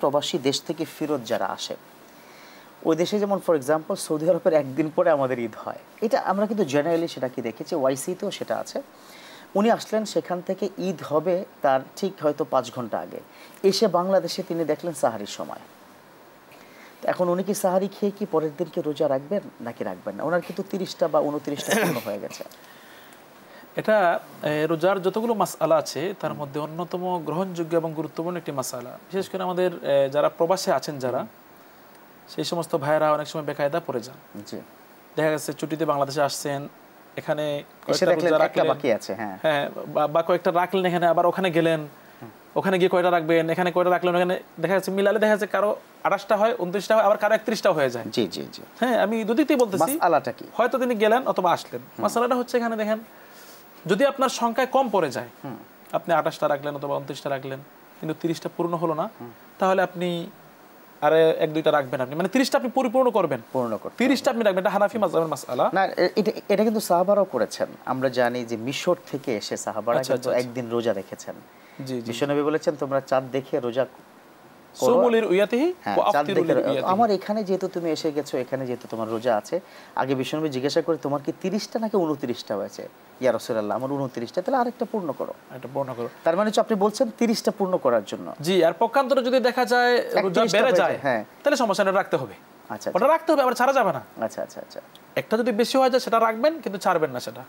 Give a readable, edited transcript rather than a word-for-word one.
প্রবাসী দেশ থেকে ফেরত যারা আসে, ওই দেশে যেমন ফর এক্সাম্পল সৌদি আরবের একদিন পরে আমাদের ঈদ হয়, এটা আমরা কিন্তু জেনারেলি সেটা কি দেখেছি, ওয়াইসিতেও সেটা আছে। উনি আসলেন সেখান থেকে ঈদ হবে তার ঠিক হয়তো 5 ঘন্টা আগে, এসে বাংলাদেশে তিনি দেখলেন সাহারির সময়। এখন উনি কি সাহারি খেয়ে কি পরের দিনকে রোজা রাখবেন নাকি রাখবেন না? ওনার কিন্তু 30টা বা 29টা পূর্ণ হয়ে গেছে। এটা রোজার যতগুলো মাসআলা আছে তার মধ্যে অন্যতম গ্রহণযোগ্য এবং গুরুত্বপূর্ণ একটি মাসআলা। বিশেষ করে আমাদের যারা প্রবাসে আছেন, যারা সেই সমস্ত ভাইয়েরা অনেক সময় বেকায়দা পড়ে যান। জি, দেখা গেছে ছুটিতে বাংলাদেশে আসছেন, এখানে বাকি আছে, হ্যাঁ হ্যাঁ, বা কয়েকটা রাখলেন এখানে, আবার ওখানে গেলেন, ওখানে গিয়ে কয়টা রাখবেন, এখানে কয়টা রাখলেন, ওখানে দেখা যাচ্ছে মিলালে দেখা যাচ্ছে কারো 28টা হয়, 29টা হয়, আবার কারো 31টা হয়ে যায়। জি জি জি, হ্যাঁ, আমি দুদিকতেই বলতেছি। মাসআলাটা কি? হয়তো তিনি গেলেন অথবা আসলেন। মাসআলাটা হচ্ছে এখানে দেখেন, যদি আপনার সংখ্যায় কম পড়ে যায়, আপনি 28টা রাখলেন অথবা 29টা রাখলেন, কিন্তু 30টা পূর্ণ হলো না, তাহলে আপনি আরে 1-2টা রাখবেন, আপনি মানে 30টা আপনি পরিপূর্ণ করবেন, 30টা আপনি রাখবেন। এটা হানাফি মাযহাবের মাসআলা না, এটা কিন্তু সাহাবারাও করেছেন। আমরা জানি যে মিশর থেকে এসে সাহাবারা কিন্তু একদিন রোজা রেখেছেন। জি, বিশ্বনবী বলেছেন তোমরা চাঁদ দেখে রোজা করো। আমার এখানে যেহেতু তুমি এসে গেছো, এখানে যেহেতু তোমার রোজা আছে, আগে বিশ্বনবী জিজ্ঞাসা করে তোমার কি 30টা নাকি 29টা হয়েছে? ইয়া রাসূলুল্লাহ, আমার 29টা। তাহলে আরেকটা পূর্ণ করো, একটা পূর্ণ করো। তার মানে আপনি বলছেন 30টা পূর্ণ করার জন্য। জি, আর পক্ষান্তরে যদি দেখা যায় রোজা বেড়ে যায়, হ্যাঁ, তাহলে সমস্যা নেই, রাখতে হবে। আচ্ছা, ওটা রাখতে হবে, আবার ছাড়া যাবে না। আচ্ছা আচ্ছা আচ্ছা, একটা যদি বেশি হয়ে যায় সেটা রাখবেন, কিন্তু ছাড়বেন না সেটা।